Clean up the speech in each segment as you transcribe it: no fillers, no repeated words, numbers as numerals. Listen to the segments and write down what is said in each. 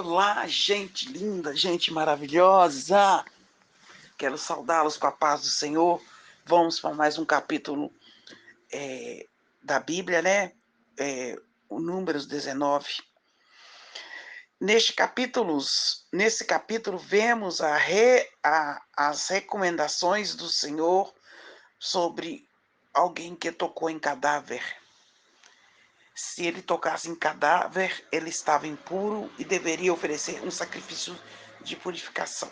Olá, gente linda, gente maravilhosa. Quero saudá-los com a paz do Senhor. Vamos para mais um capítulo da Bíblia, né? O Números 19. Nesse capítulo vemos as recomendações do Senhor sobre alguém que tocou em cadáver. Se ele tocasse em cadáver, ele estava impuro e deveria oferecer um sacrifício de purificação.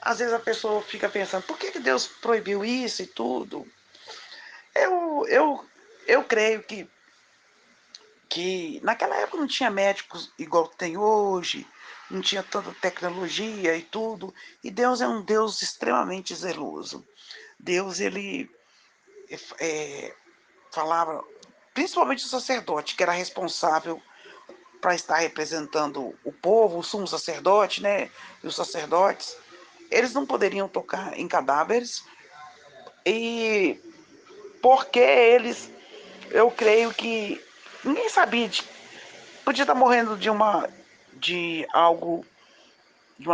Às vezes a pessoa fica pensando, por que Deus proibiu isso e tudo? Eu creio que naquela época não tinha médicos igual tem hoje, não tinha tanta tecnologia e tudo, e Deus é um Deus extremamente zeloso. Deus, ele falava, principalmente o sacerdote, que era responsável para estar representando o povo, o sumo sacerdote, né, e os sacerdotes, eles não poderiam tocar em cadáveres, e porque eles, eu creio que ninguém sabia, podia estar morrendo de uma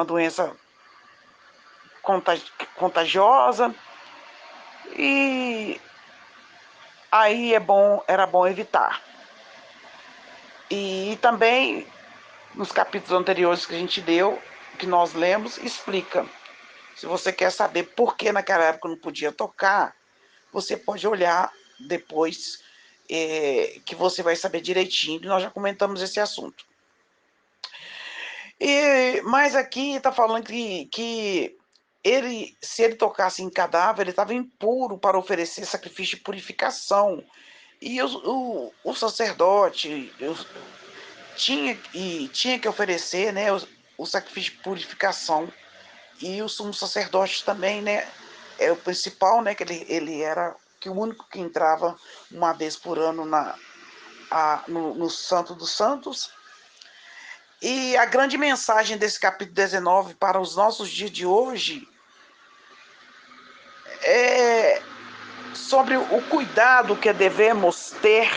doença contagiosa, e aí era bom evitar. E também nos capítulos anteriores que a gente leu, que nós lemos, explica. Se você quer saber por que naquela época não podia tocar, você pode olhar depois, que você vai saber direitinho. Nós já comentamos esse assunto. Mas aqui está falando que se ele tocasse em cadáver, ele estava impuro para oferecer sacrifício de purificação. E o sacerdote tinha que oferecer, né, o sacrifício de purificação. E o sumo sacerdote também, né, é o principal, né, que ele era o único que entrava uma vez por ano no Santo dos Santos. E a grande mensagem desse capítulo 19 para os nossos dias de hoje é sobre o cuidado que devemos ter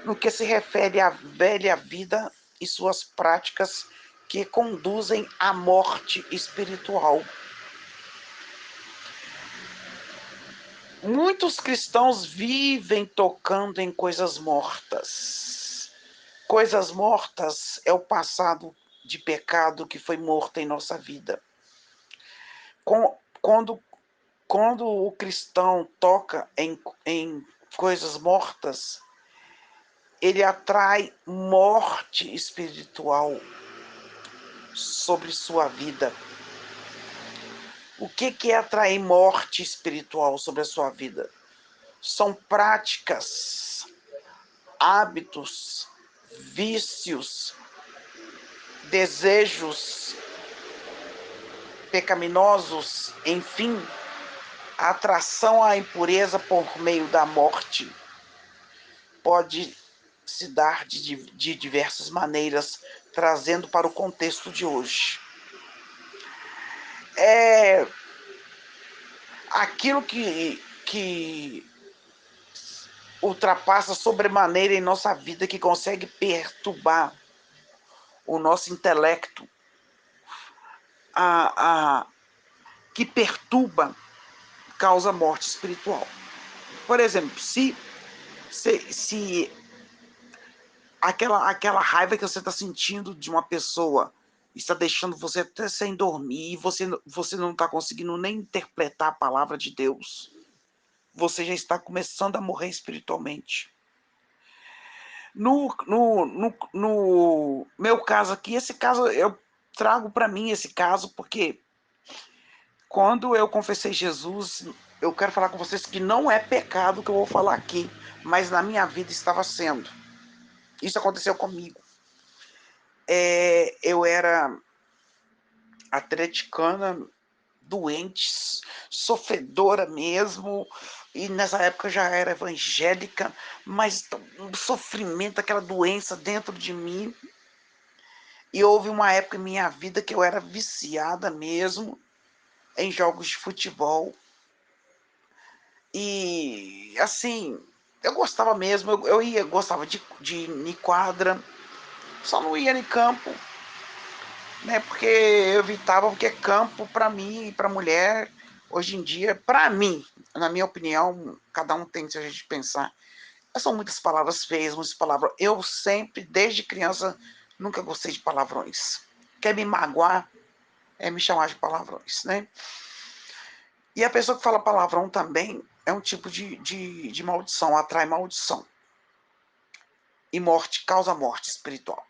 no que se refere à velha vida e suas práticas que conduzem à morte espiritual. Muitos cristãos vivem tocando em coisas mortas. Coisas mortas é o passado de pecado que foi morto em nossa vida. Quando o cristão toca em coisas mortas, ele atrai morte espiritual sobre sua vida. O que é atrair morte espiritual sobre a sua vida? São práticas, hábitos, vícios, desejos pecaminosos, enfim, a atração à impureza por meio da morte pode se dar de diversas maneiras, trazendo para o contexto de hoje. Aquilo que ultrapassa sobremaneira em nossa vida, que consegue perturbar o nosso intelecto, que perturba, causa morte espiritual. Por exemplo, se aquela raiva que você está sentindo de uma pessoa está deixando você até sem dormir, e você não está conseguindo nem interpretar a palavra de Deus, você já está começando a morrer espiritualmente. No meu caso aqui, esse caso eu trago para mim esse caso porque quando eu confessei Jesus, eu quero falar com vocês que não é pecado que eu vou falar aqui, mas na minha vida estava sendo. Isso aconteceu comigo. Eu era atleticana, doente, sofredora mesmo, e nessa época eu já era evangélica, mas um sofrimento, aquela doença dentro de mim. E houve uma época em minha vida que eu era viciada mesmo em jogos de futebol. E assim, eu gostava mesmo, gostava de ir em quadra, Só não ia em campo, né? Porque eu evitava, porque campo para mim e para mulher, hoje em dia, para mim, na minha opinião, cada um tem seu jeito de pensar. São muitas palavras feias, muitas palavras. Eu sempre, desde criança, nunca gostei de palavrões. Quer me magoar, é me chamar de palavrões, né? E a pessoa que fala palavrão também é um tipo de maldição, atrai maldição. E morte, causa morte espiritual.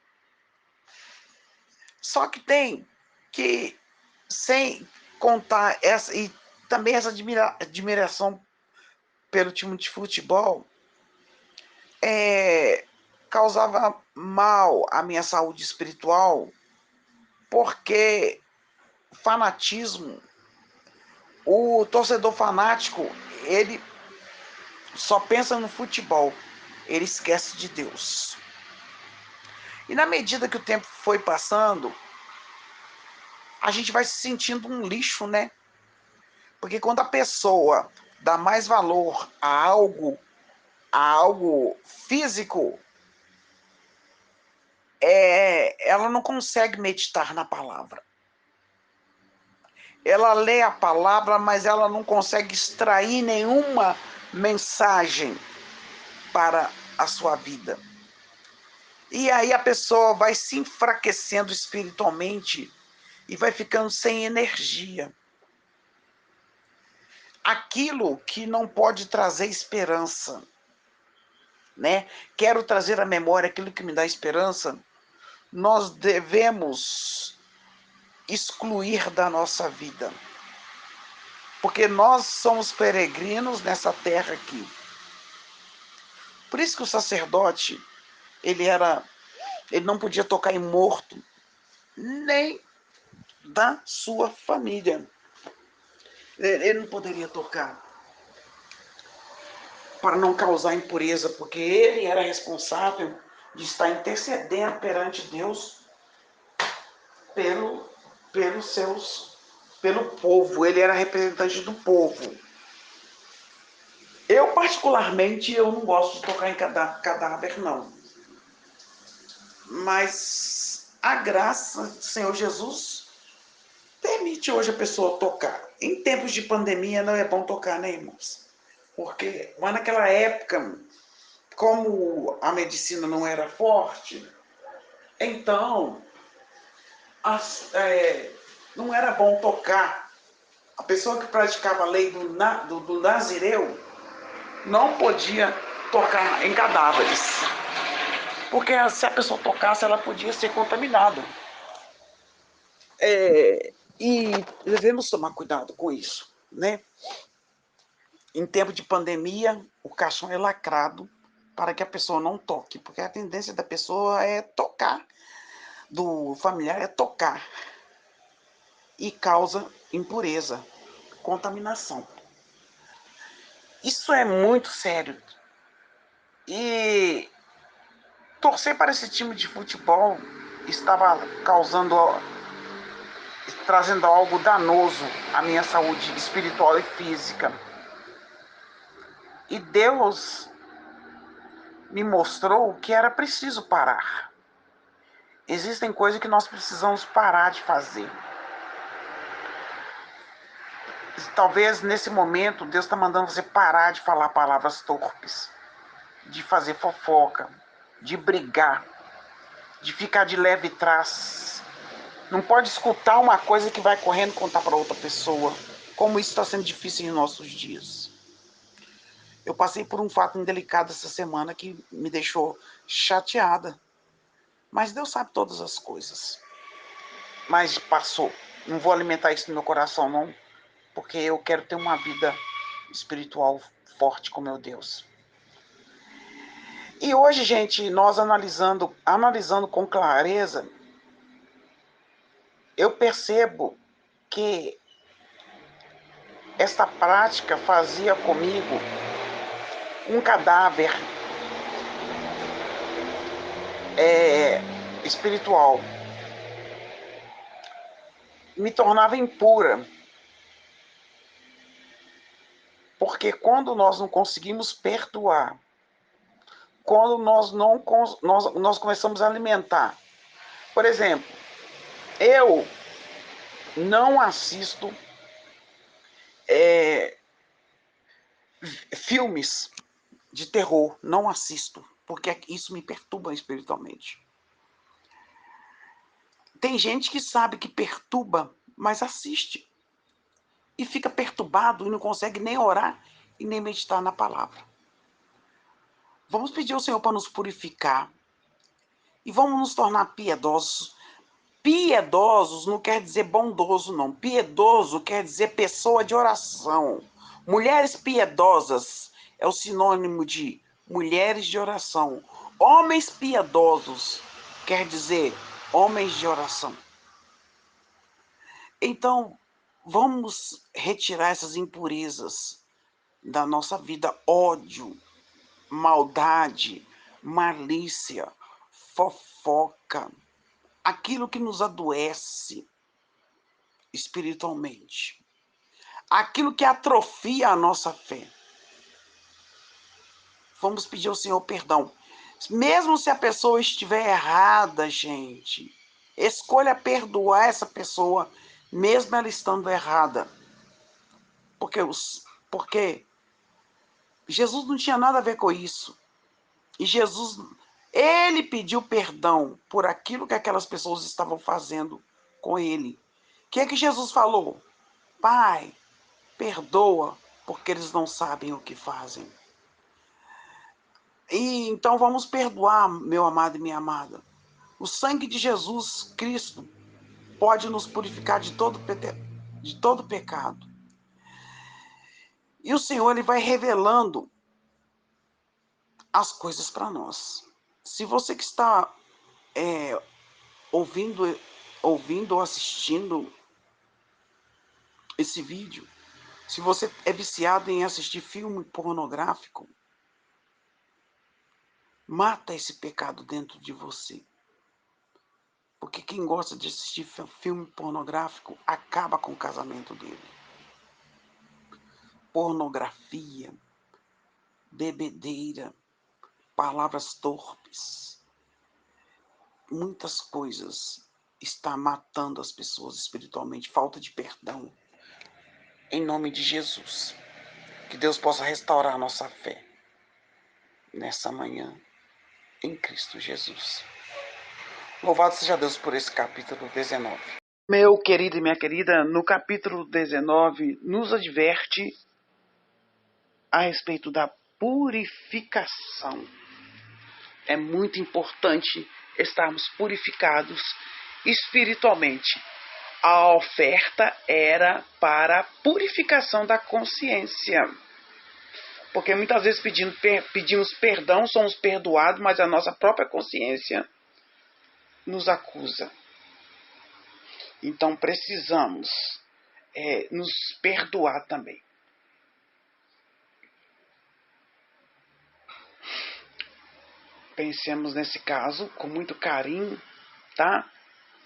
Só que tem que, sem contar essa, e também essa admiração pelo time de futebol, causava mal à minha saúde espiritual, porque fanatismo, o torcedor fanático, ele só pensa no futebol, ele esquece de Deus. E na medida que o tempo foi passando, a gente vai se sentindo um lixo, né? Porque quando a pessoa dá mais valor a algo físico, ela não consegue meditar na palavra. Ela lê a palavra, mas ela não consegue extrair nenhuma mensagem para a sua vida. E aí a pessoa vai se enfraquecendo espiritualmente e vai ficando sem energia. Aquilo que não pode trazer esperança, né? Quero trazer à memória aquilo que me dá esperança. Nós devemos excluir da nossa vida. Porque nós somos peregrinos nessa terra aqui. Por isso que o sacerdote, ele não podia tocar em morto, nem da sua família. Ele não poderia tocar para não causar impureza, porque ele era responsável de estar intercedendo perante Deus pelo, pelo povo. Ele era representante do povo. Eu, particularmente, eu não gosto de tocar em cadáver, não. Mas a graça do Senhor Jesus permite hoje a pessoa tocar. Em tempos de pandemia não é bom tocar, né, irmãos? Mas naquela época, como a medicina não era forte, então não era bom tocar. A pessoa que praticava a lei do Nazireu não podia tocar em cadáveres. Porque se a pessoa tocasse, ela podia ser contaminada. E devemos tomar cuidado com isso, né? Em tempo de pandemia, o caixão é lacrado para que a pessoa não toque, porque a tendência da pessoa é tocar, do familiar é tocar, e causa impureza, contaminação. Isso é muito sério. E torcer para esse time de futebol estava trazendo algo danoso à minha saúde espiritual e física. E Deus me mostrou que era preciso parar. Existem coisas que nós precisamos parar de fazer. Talvez nesse momento Deus está mandando você parar de falar palavras torpes, de fazer fofoca, de brigar, de ficar de leve trás. Não pode escutar uma coisa que vai correndo contar para outra pessoa. Como isso está sendo difícil em nossos dias. Eu passei por um fato indelicado essa semana que me deixou chateada. Mas Deus sabe todas as coisas. Mas passou. Não vou alimentar isso no meu coração, não. Porque eu quero ter uma vida espiritual forte com meu Deus. E hoje, gente, nós analisando com clareza, eu percebo que esta prática fazia comigo um cadáver espiritual. Me tornava impura. Porque quando nós não conseguimos perdoar, quando nós não nós começamos a alimentar. Por exemplo, eu não assisto filmes de terror, não assisto, porque isso me perturba espiritualmente. Tem gente que sabe que perturba, mas assiste e fica perturbado e não consegue nem orar e nem meditar na palavra. Vamos pedir ao Senhor para nos purificar e vamos nos tornar piedosos. Piedosos não quer dizer bondoso, não. Piedoso quer dizer pessoa de oração. Mulheres piedosas é o sinônimo de mulheres de oração. Homens piedosos quer dizer homens de oração. Então, vamos retirar essas impurezas da nossa vida: ódio, maldade, malícia, fofoca, aquilo que nos adoece espiritualmente, aquilo que atrofia a nossa fé. Vamos pedir ao Senhor perdão. Mesmo se a pessoa estiver errada, gente, escolha perdoar essa pessoa, mesmo ela estando errada. Porque Jesus não tinha nada a ver com isso. E Jesus, ele pediu perdão por aquilo que aquelas pessoas estavam fazendo com ele. O que é que Jesus falou? Pai, perdoa, porque eles não sabem o que fazem. E então vamos perdoar, meu amado e minha amada. O sangue de Jesus Cristo pode nos purificar de todo pecado. E o Senhor, ele vai revelando as coisas para nós. Se você que está ouvindo ou assistindo esse vídeo, se você é viciado em assistir filme pornográfico, mata esse pecado dentro de você. Porque quem gosta de assistir filme pornográfico acaba com o casamento dele. Pornografia, bebedeira, palavras torpes, muitas coisas está matando as pessoas espiritualmente, falta de perdão. Em nome de Jesus, que Deus possa restaurar a nossa fé nessa manhã, em Cristo Jesus. Louvado seja Deus por esse capítulo 19. Meu querido e minha querida, no capítulo 19 nos adverte a respeito da purificação. É muito importante estarmos purificados espiritualmente. A oferta era para a purificação da consciência. Porque muitas vezes pedimos perdão, somos perdoados, mas a nossa própria consciência nos acusa. Então precisamos nos perdoar também. Pensemos nesse caso com muito carinho, tá?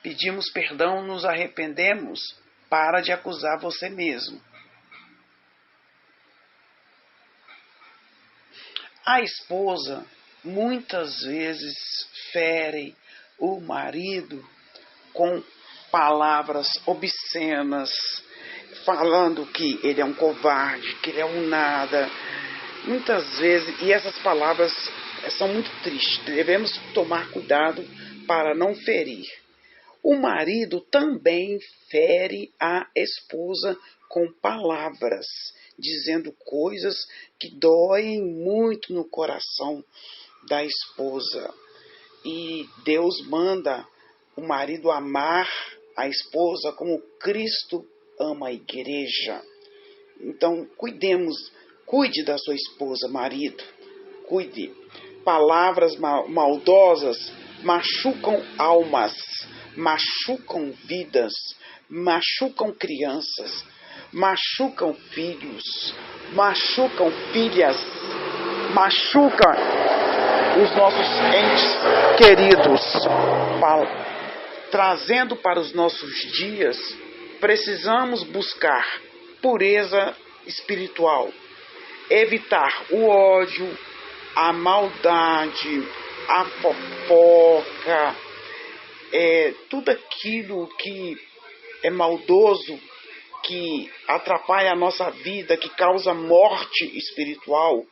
Pedimos perdão, nos arrependemos, para de acusar você mesmo. A esposa muitas vezes fere o marido com palavras obscenas, falando que ele é um covarde, que ele é um nada. Muitas vezes, e essas palavras são muito tristes, devemos tomar cuidado para não ferir. O marido também fere a esposa com palavras, dizendo coisas que doem muito no coração da esposa. E Deus manda o marido amar a esposa como Cristo ama a igreja. Então, cuide da sua esposa, marido. Cuide. Palavras maldosas machucam almas, machucam vidas, machucam crianças, machucam filhos, machucam filhas, machucam os nossos entes queridos. Trazendo para os nossos dias, precisamos buscar pureza espiritual, evitar o ódio, a maldade, a fofoca, tudo aquilo que é maldoso, que atrapalha a nossa vida, que causa morte espiritual,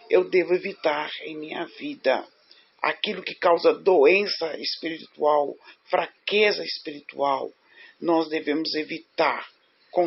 eu devo evitar em minha vida. Aquilo que causa doença espiritual, fraqueza espiritual, nós devemos evitar com